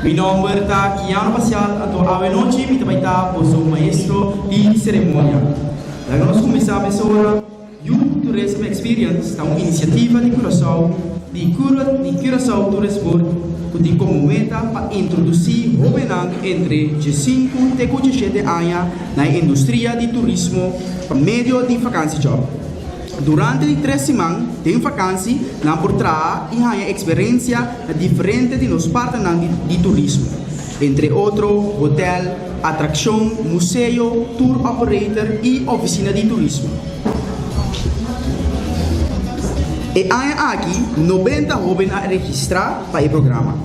Mi nome é Kiano Pacial, a noite me também está por seu maestro de cerimônia. Agora nós começamos agora Youth Tourism Experience, uma iniciativa de curação Turismo que tem como meta para introduzir hóben entre 5 e 17 anos na indústria de turismo por meio de vacância job. Durante 3 semanas, tem vacância na por trás e há experiência diferente de nos parceiros de turismo, entre outros, hotel, atração, museu, tour operator e oficina de turismo. E há aqui 90 hóben a registrar para o programa.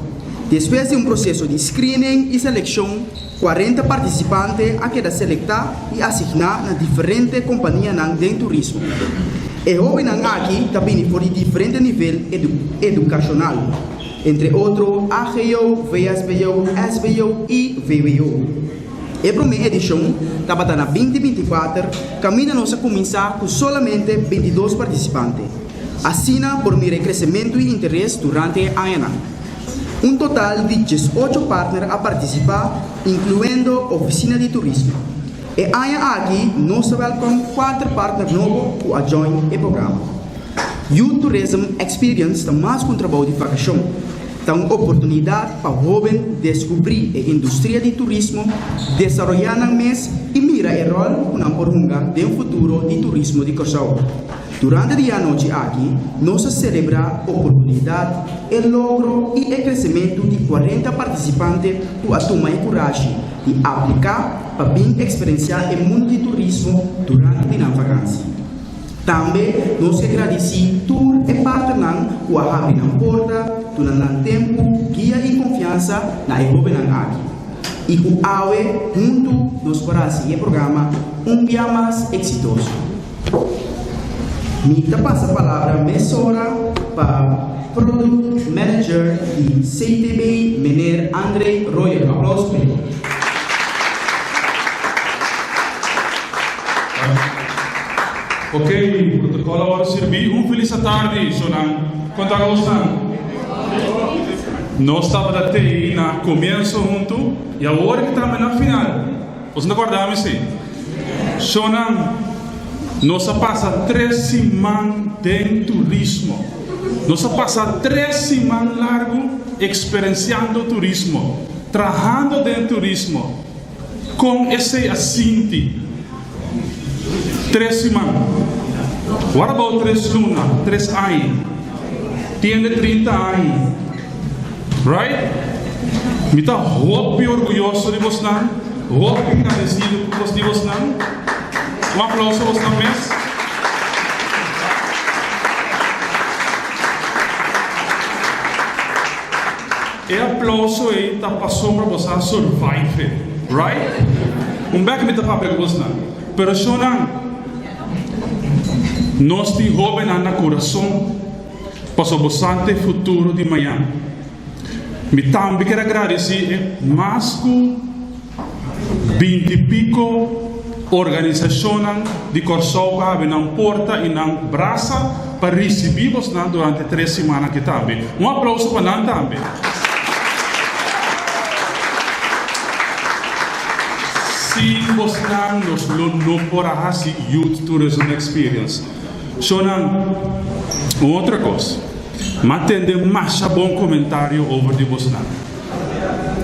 Depois de processo de screening e seleção, 40 participantes a quedar selectar e assignar na diferentes companhias de turismo. E hóben aqui também por diferentes níveis educacional, entre outros AGO, VSBO, SBO e VWO. A primeira edição estava na 2024, caminha nós a começar com somente 22 participantes. Assina por meio de crescimento e interesse durante a ano. Um total de 18 partners a participar, incluindo oficina de turismo. E aqui nós welcome 4 partners novos que a join o programa. Youth Tourism Experience está mais com trabalho de vacação. Está uma oportunidade para o hóben descobrir a indústria de turismo, desenvolver no mês e mirar o rol na porunga de futuro de turismo de Corsau. Durante o dia noite aqui, nós celebramos a oportunidade, o logro e o crescimento de 40 participantes que a tomar coragem de aplicar para bem experienciar o mundo de turismo durante a vacância. Também nós agradecemos tour e partenários que abrem a porta durante tempo, guia e confiança na hóben aqui. E que junto nos parece o programa dia mais exitoso. Me passa a palavra mesora para Product Manager de CTB, Mener André Royer. Aplausos para ele. Ok, protocolo agora servir. Feliz tarde, Sonan. Quanto a gostar? Nós estávamos até na começo junto e agora que estamos na final. Nós não guardamos assim. Sonan. Nós passamos 3 semanas de turismo. Nós passamos 3 semanas largo experienciando turismo, trabalhando dentro do turismo, com esse assinti. 3 semanas. What about 3 lunas, 3 anos? Tiene 30 anos. Right? Me está muito orgulhoso de você, muito agradecido por você. Um aplauso aos também. E aplauso aí está passando para você survive, right? Back me está para você. Pero Shonan, nós te hóben na coração para o bastante futuro de manhã. Me também quero agradecer mais que 20 e pico organizações de Corsau que abrem porta e braça para receber-vos durante 3 semanas que também. Aplauso para nós também. Se você não for fazer Youth Tourism Experience, Shonan, outra coisa, mantende mais bom comentário over de você.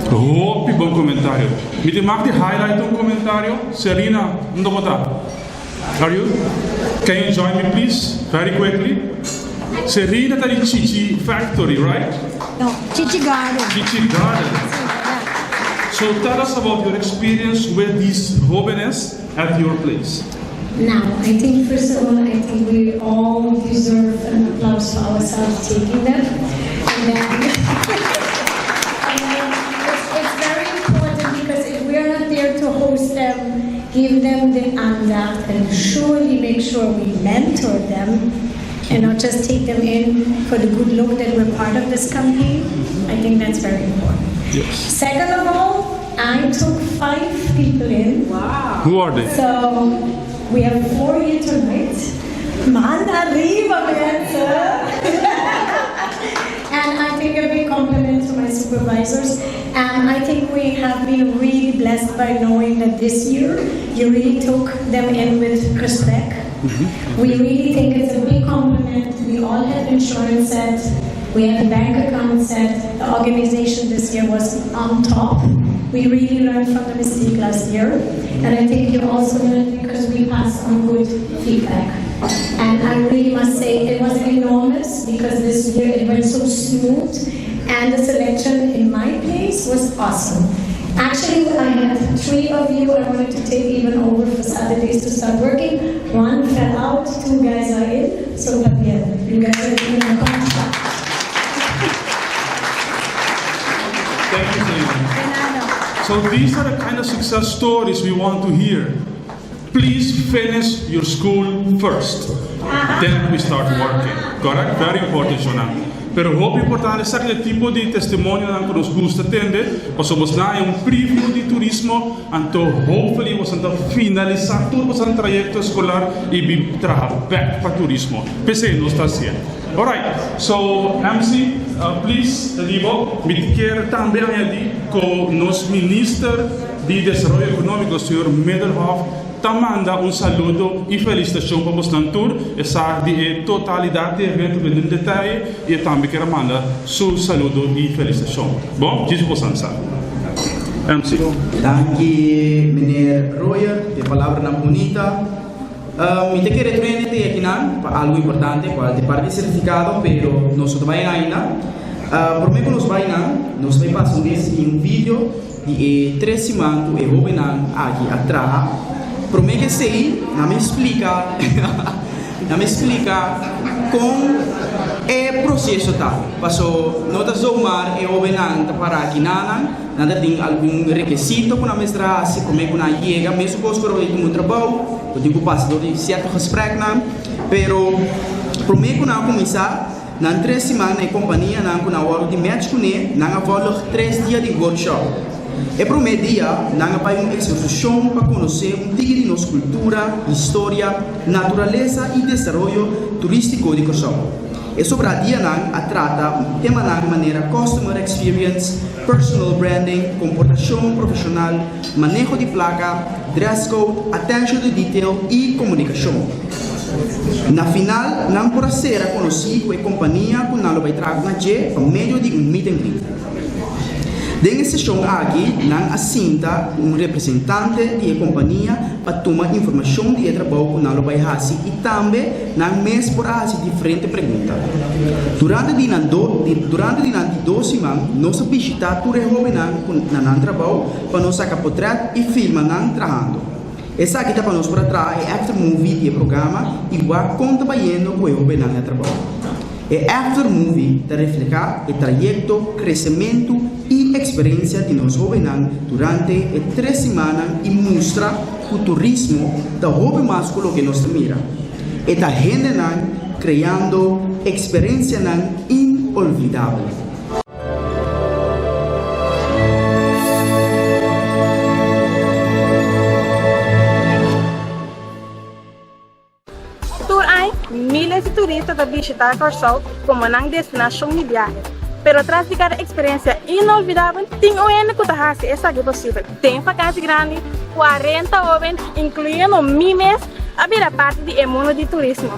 Hope bom comentário. Me tem mais de highlight comentário. Serena, não botar. Are you? Can you join me, please, very quickly? Serena está de Chichi Factory, right? No, Chichi Garden. Chichi Garden. So tell us about your experience with these hóbenes at your place. Now, I think first of all, I think we all deserve an applause for ourselves taking them. And then, it's very important because if we are not there to host them, give them the handout, and surely make sure we mentor them and not just take them in for the good look that we're part of this campaign. I think that's very important. Yes. Second of all, I took 5 people in. Wow. Who are they? So we have 4 here tonight. Man arriba, man. And I think a big compliment to my supervisors. I think we have been really blessed by knowing that this year you really took them in with respect. We really think it's a big compliment. We all have insurance set. We have a bank account set. The organization this year was on top. We really learned from the mistake last year. And I think you also learned because we passed on good feedback. And I really must say it was enormous because this year it went so smooth. And the selection in my place was awesome. Actually, I had 3 of you I wanted to take even over for Saturdays to start working. 1 fell out, 2 guys are in. So, but yeah, you guys are doing a contract. Thank you, Selena. So these are the kind of success stories we want to hear. Please finish your school first. Then we start working. Correct? Very important, Shona. Pero hope importante é aquele tipo de testemunho que nos gusta atender. Nós somos na um preview de turismo, então hopefully nós vamos finalizar todo o trajeto escolar e vir back para turismo. PC não está assim. Alright, so MC, please, Libo, me quero também añadir com nosso ministro de Desenvolvimento Econômico, o Sr. Middelhoff, manda um saludo e felicitação para você no tour, essa de totalidade do evento em detalhe e também quero mandar seu saludo e felicitação. Bom, diz você sabe. MC. Danke, meneer Royer, de palavra na bonita. Me te quero treinar aqui para algo importante, para de parte certificado, pero nós também ainda. Por mim, nós vai passar um vídeo de 3 semanas e hóben aqui atrás. Para mim que sei, não me explica como é o processo tá. Passou nota zoomar e hóben para aqui nada tem algum requisito para mostrar se como é que na chega, mesmo que os correios têm trabalho, eu digo passado de certo respeito pero para mim que não começar na 3 semanas a companhia não na hora de match com ele, não volta 3 dias de workshop. E para o meu dia, nós vamos uma exposição para conhecer de nossa cultura, história, natureza e desenvolvimento turístico de Kosovo. E sobre a dia, nós trata tema de maneira customer experience, personal branding, comportação profissional, manejo de placa, dress code, attention to detail e comunicação. Na final, nós podemos ser conhecidos com a companhia que nós vamos trazer na G por meio de meet and greet. Nessa sessão aqui, nós assinta representante da companhia para tomar informação de trabalho que nós vamos fazer e também nós mesmos por fazer diferentes perguntas. Durante as 2 semanas, nós visitamos todo o hóben que nós trabalho para nós sacar portrait e filmar nós trabalhando. Essa aqui está para nós para trás é after movie do programa e vai contribuindo com o hóben que trabalho. E after movie está refletir o trajeto, crescimento e experiência de nós hóben durante 3 semanas e mostra o turismo da hóben masculino que nós mira. E está criando experiência inolvidável. Miles de turistas a visitar Kosovo como uma destinação de viagem. Pero tras de cada experiência inolvidável, tem o que está essa é possível. Tem vacância grande, 40 jovens, incluindo mimes, a vida parte do mundo de turismo.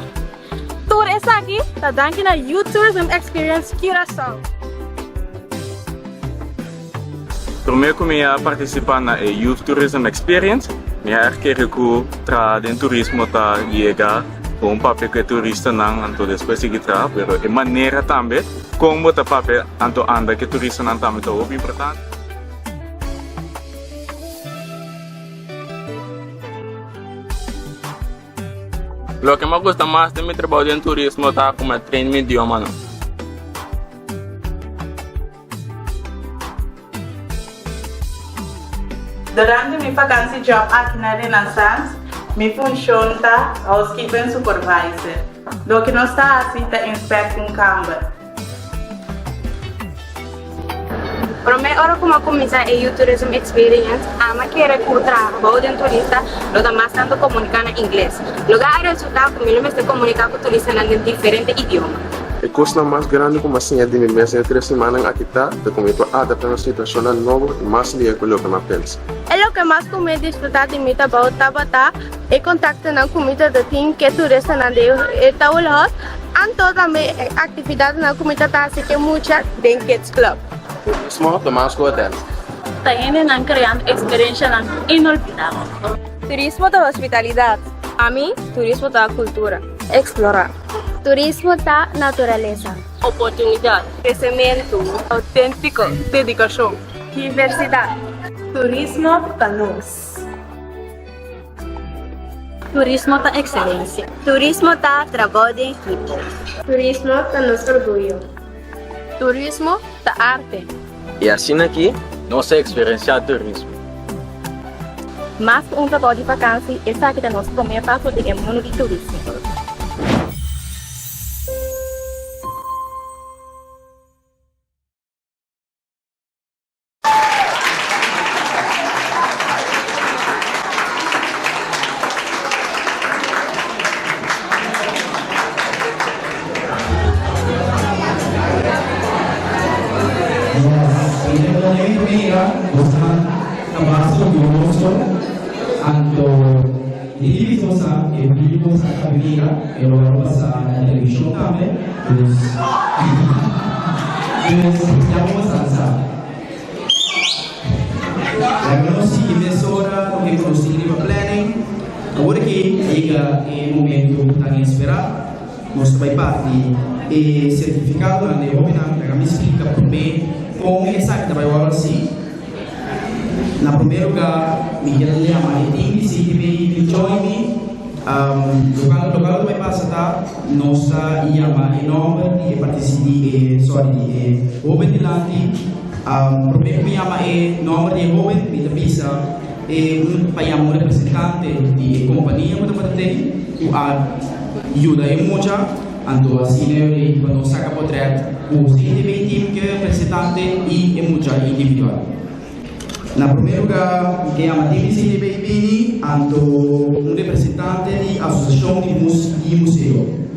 Tour essa aqui está dando na Youth Tourism Experience Curaçao. Primeiro que eu participar na Youth Tourism Experience, eu quero que o turismo está chegando com papel que turista não, então depois seguir tra, pero de maneira também como o papel então anda que turista não também é muito importante. Lo que me gusta más de mi trabajo en turismo está como treinar mi idioma, ¿no? Durante mi vacancy job aqui na Renaissance, mi função está housekeeping supervisor. Lo que nós está assim está inspecting camper. Para mim, agora como começar a Youth Tourism Experience, ama querer trabalhar de turista, lo demás tanto comunicar em inglês. Lugar resultado comigo me estou comunicando com turista em diferentes idiomas. El custo más grande como assim de mi mes de 3 semanas aqui tá, de como eu adaptar a uma situação nova e mais liga com o que eu penso. É o que mais comer desfrutar de mim about tabata e contacto na comida de team que turista na deu e taulos anto também atividade na comida tá assim que muita den kids club. Turismo tomamos com hotel. También están creando experiencias inolvidables. Turismo da hospitalidade. A mim, turismo da cultura. Explorar. Turismo da natureza. Oportunidad, Crescimento. auténtico, dedicación. Diversidade. Turismo para nós. Turismo da excelência. Turismo da trabalho de equipe. Turismo da nosso orgulho. Turismo da arte. E assim aqui, nossa experiência de turismo. Mais que trabalho de vacância, essa aqui é nosso primeiro passo de mundo de turismo. En vivo esta avenida, y lo vamos a la televisión también, pues ya vamos a lanzar. La siguiente hora, lo que conocimos planning, ahora que llega el momento tan esperado, nuestra parte certificado de hóben, la me explica por mí con exacta para ahora sí. Na primeiro lugar, Miguel le ama e tem que join me. Local vai passar nossa iama enorme de participe de hóben delante. Primeiro me ama é nome de hóben me da pisa payam representante de companhia que kita tem o ajuda é muita ando assim quando saca portrait o CTV que representante e é muita individual. Na primeiro lugar, que é a Matibisi de Beibini, um representante da Associação de Museu.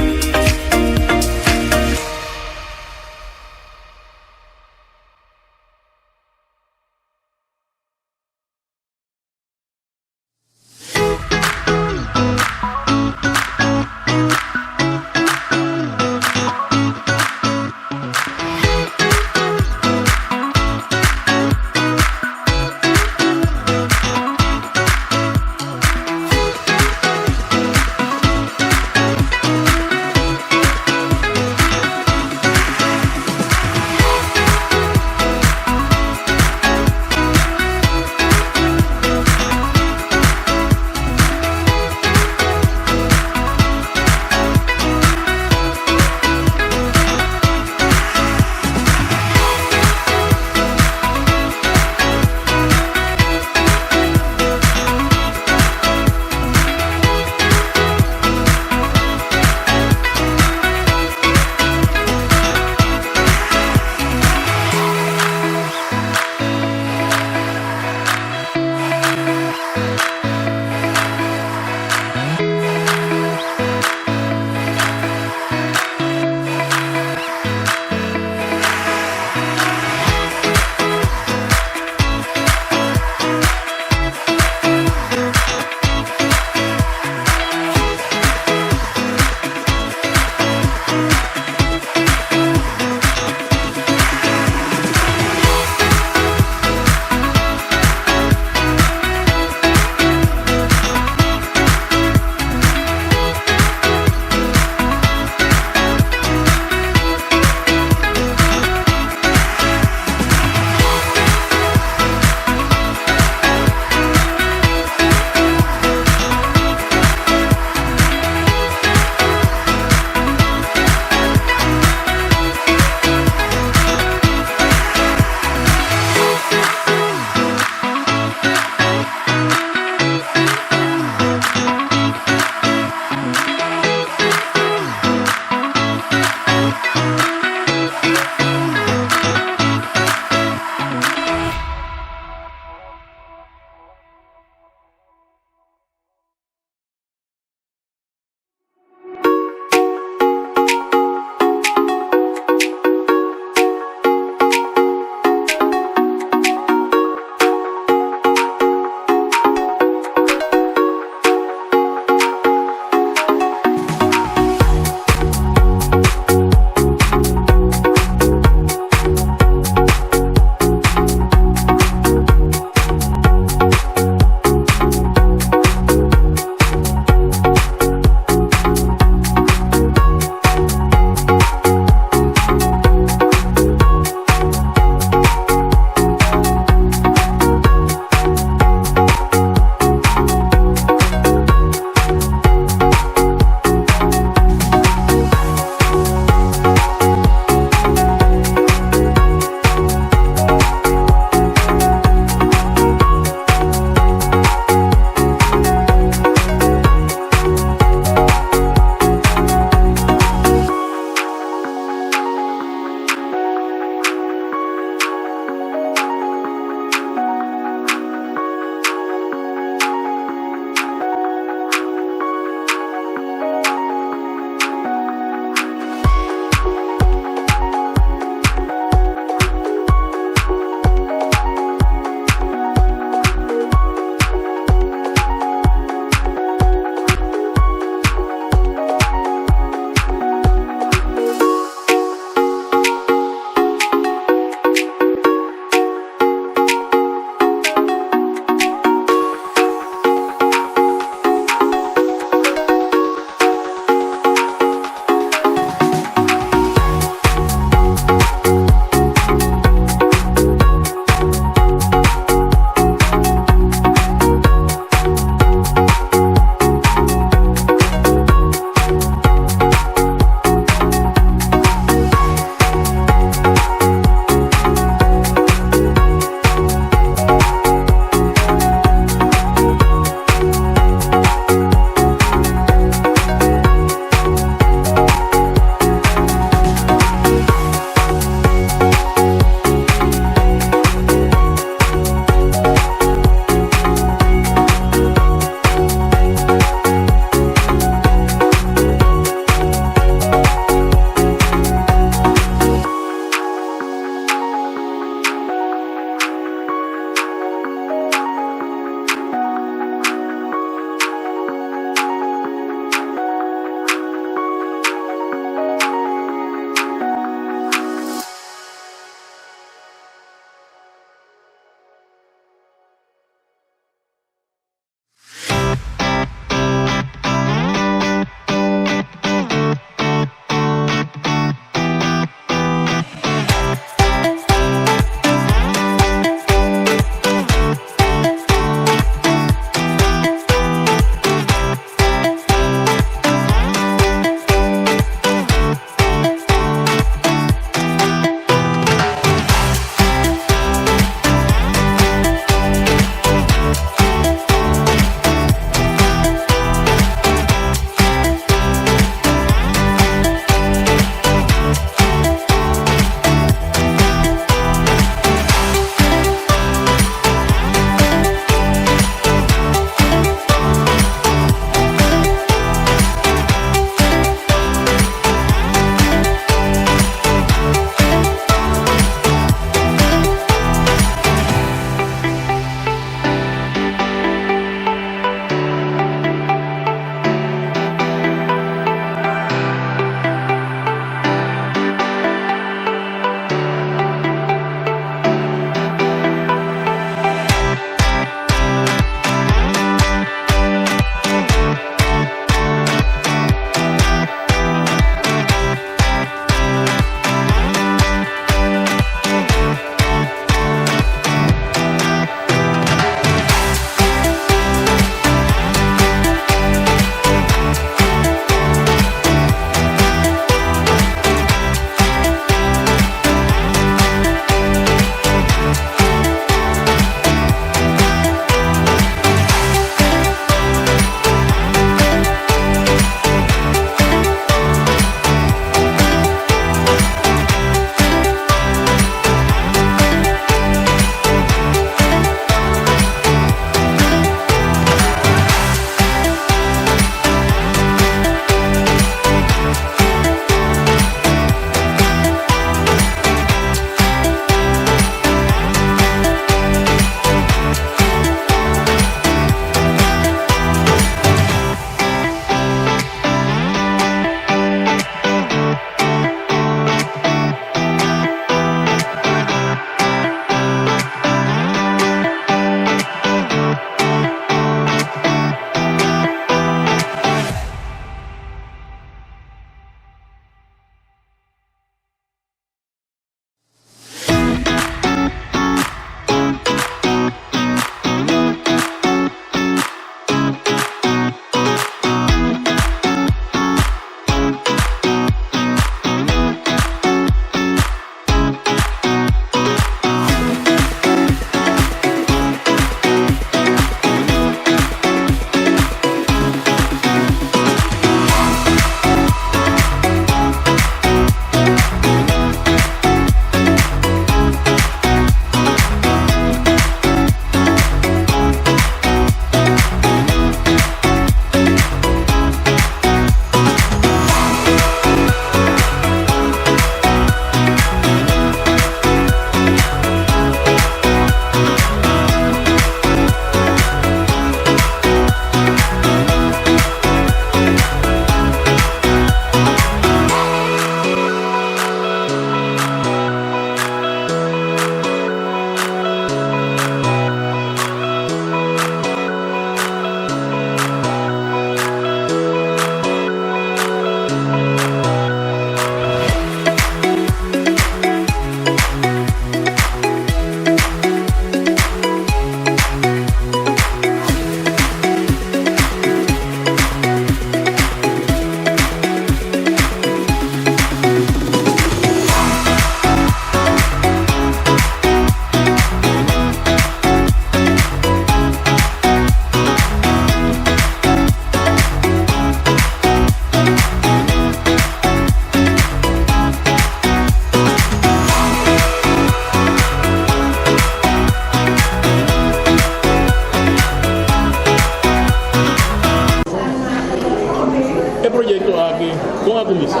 Com a comissão.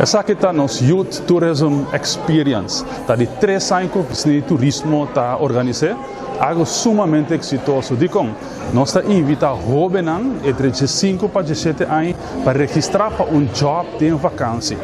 Essa aqui está nos Youth Tourism Experience. Está de 3 anos que o turismo está organizado. Algo sumamente exitoso. Nós invitamos jovens entre 5 para 17 anos para registrar para job de vacância.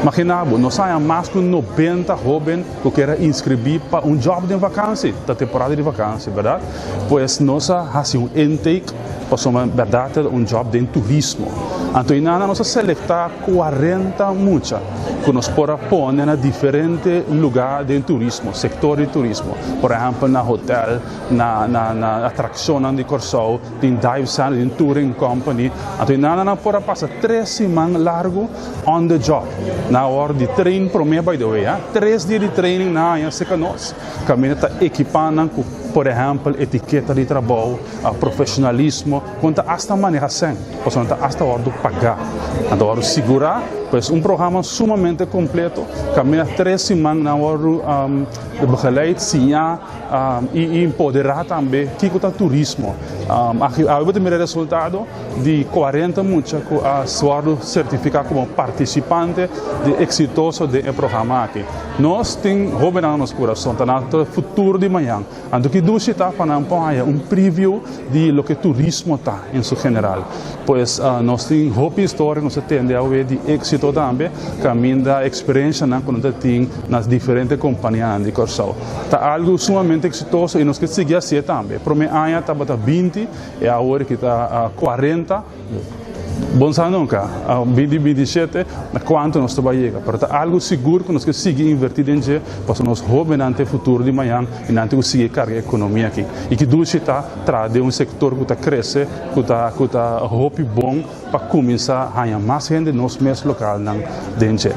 Imaginamos, nós temos mais de 90 jovens que querem inscrever para job de vacância, da temporada de vacância, verdade? Pois nós fazemos intake para, verdade, job de turismo. Então, nós selecionamos 40 muchas que nós podemos pôr em diferentes lugares de turismo, setor de turismo. Por exemplo, na hotel, na atração de Corsol, em dive center, em touring company. Então, nós podemos passar 3 semanas largo on the job. Na hora de treino, by the way, 3 dias de training na área seca nós. Caminho está equipando com, por exemplo, etiqueta de trabalho, profissionalismo, quanto hasta manejação, portanto, hasta a hora de pagar, a hora de segurar, pois programa sumamente completo, caminha 3 semanas na hora de begeleid, ensinar e empoderar também que o turismo. A primeiro resultado de 40 muchas que a suado certificado como participante de exitoso de programa aqui. Nós temos jovens no nosso coração, no futuro de manhã. Então, que duas está para preview de lo que turismo está em seu general. Pois nós temos uma história, nós temos a ver de êxito também, caminho da experiência que nós temos nas diferentes companhias de Corsol. Está algo sumamente exitoso e nós queremos seguir assim também. Para mim, ano está 20 e agora que está 40. Bom sabe nunca, 2027, quanto nós estamos chegando. Portanto, algo seguro que nós queremos seguir invertir em dia, para nós jovens ante o futuro de manhã e ante o seguir carga a economia aqui. E que duas está trazendo um setor que está crescendo, que está roupa bom para começar a ganhar mais gente nos mesmos locais dentro.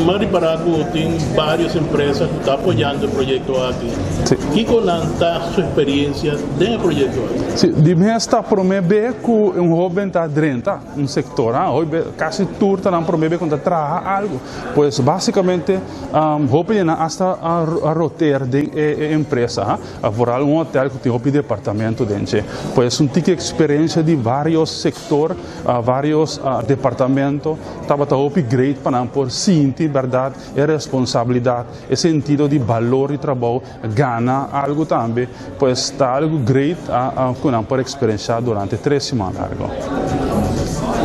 Mari Paragu tem várias empresas que estão apoiando o projeto aqui. Sim. Que conta sua experiência dentro do projeto aqui? Sim, de mim está prometer que jovem está dentro sector, hoje quase tudo está prometer quando trabalha algo. Pois basicamente jovem está a rotear de empresa, a vorar hotel que tem departamento dentro. Pois tipo experiência de vários sectores, vários departamentos, estava upgrade para por sentir verdade e responsabilidade, e sentido de valor de trabalho, gana algo também, pois está algo great por experienciar durante 3 semanas.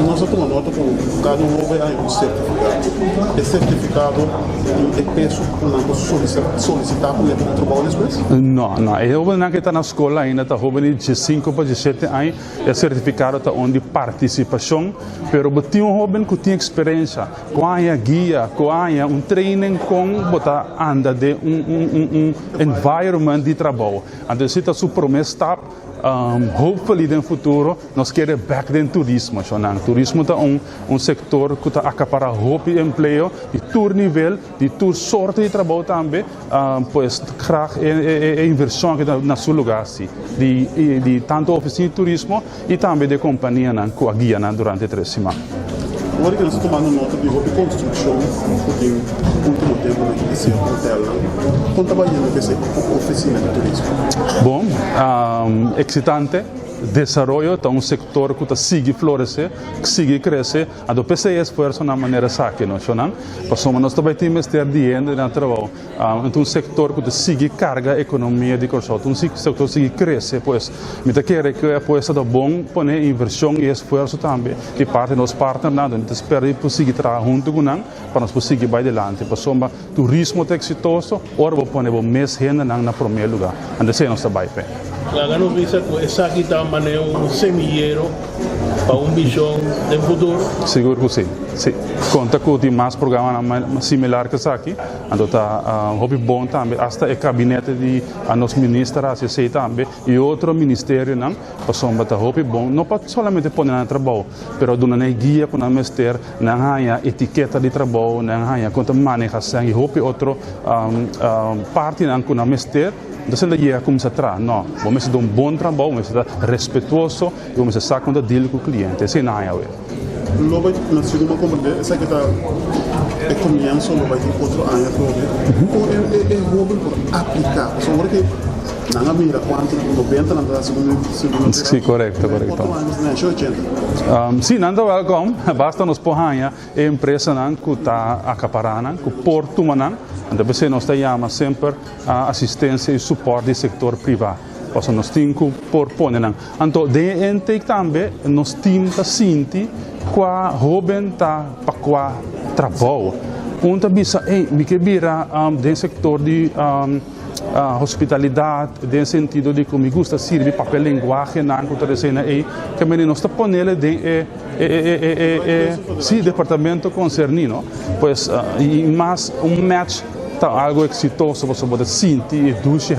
Nós tomamos nota com cada jovem um certificado. Esse certificado é peso para solicitar para o trabalho depois? Não. É jovem que está na escola ainda, está jovem de 5 para 17 anos, é certificado está onde participação, mas tem jovem que tem experiência, com a guia, com um training com botar anda de environment de trabalho. Então, se está promessa hopefully no futuro nós queremos back em turismo. O turismo é setor que está acapara roupa e emprego de todo nível, de toda sorte de trabalho também, pois graag é inversão que na seu lugar de tanto oficina de turismo e também de companhia que a guia durante 3 semanas. Agora que nós estamos tomando nota de roupa e construção, porque no último tempo esse hotel, quando trabalhando nessa oficina de turismo? Bom, excitante. Desenvolvimento está setor que sigue florescer, que sigue crescer, a do PC esforço na maneira saque, não é? Passamos nós também temos ter dinheiro no trabalho, então setor que sigue carga a economia de Corsol, então setor sigue crescer, pois me quer que pois é bom pôr inversão e esforço também de parte dos parceiros, então espero que seguir trabalhar junto com nós para nós seguir para adiante, passamos turismo exitoso, ora vou pôr mais gente na primeiro lugar, então se nós trabalhar bem. La novicia essa aqui está um semillero para visão do futuro. Seguro que sim. Conta com mais programas similares que essa aqui. Então está bom também. Hasta o gabinete de nos ministros assim também e outro ministério não. Passamos para bom. Não pode somente pôr no trabalho, mas do na guia para o ministério, não há etiqueta de trabalho, não há quanto manejação e outro parte não com o ministério. Então, se ele começa a trabalhar, não, vamos fazer bom trabalho, vamos ser respeitoso e vamos saber quando deal com o cliente. Isso não é. Logo, na segunda companhia, essa que está começando, vai ter outro ano, é roubo por aplicar. Só que Nanga mira quanto 90 nanda segundo. Sim, correto. Sim, nanda welcome. Basta nos porranha a empresa nan que está acaparando, que porto manan. Então você nos chama sempre a assistência e suporte do setor privado. Posso nos tinco por poner nan. Então de intake também nos tinta sinti qua hóben ta pa qua trabalho. Unta bisa me que vira do setor de hospitalidade, no sentido de que me gusta servir papel linguagem na cena que me nos está ponendo de departamento concernido, pues e mais match tá algo exitoso você pode sentir e duche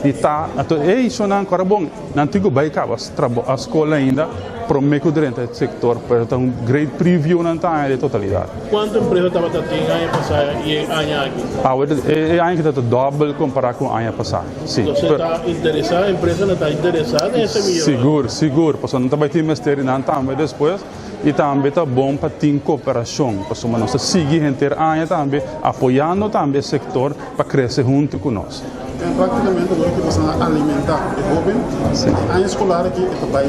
e tá então isso não é bom não tigo bem cabas a escola ainda prometo durante o setor para ter great preview não tá de totalidade. Quanto empresa estava tendo ano passado e ano aqui? É ano que está double comparado com ano passado. Sim. Você está interessado, a empresa não está interessada em esse milhão? Seguro, porque não está vai ter mestre não também depois e também está bom para ter cooperação, porque nós seguir inteiro ano também apoiando também o setor para crescer junto conosco. Praticamente agora que você alimentar o hóben, a escolar aqui vai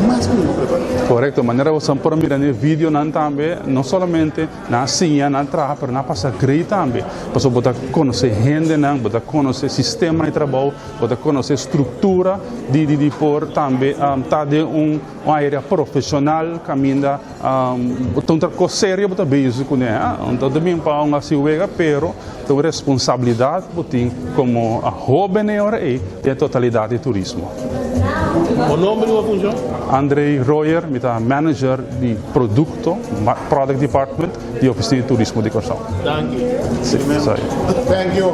mais preparado. Correto, maneira você pode mirar no vídeo também, não somente na ciência, na trabalho, mas na passar great também. Você pode conhecer gente, pode conhecer sistema de trabalho, pode conhecer estrutura de por também tá de uma área profissional, caminha outra coisa séria para beijo com ela. Então também para uma ciuega, pero tem responsabilidade como a hóben e a totalidade de turismo. O nome da função? Andrei Royer, manager de produto, product department, de oficina de turismo de Corsão. Thank you. Sim, Thank you.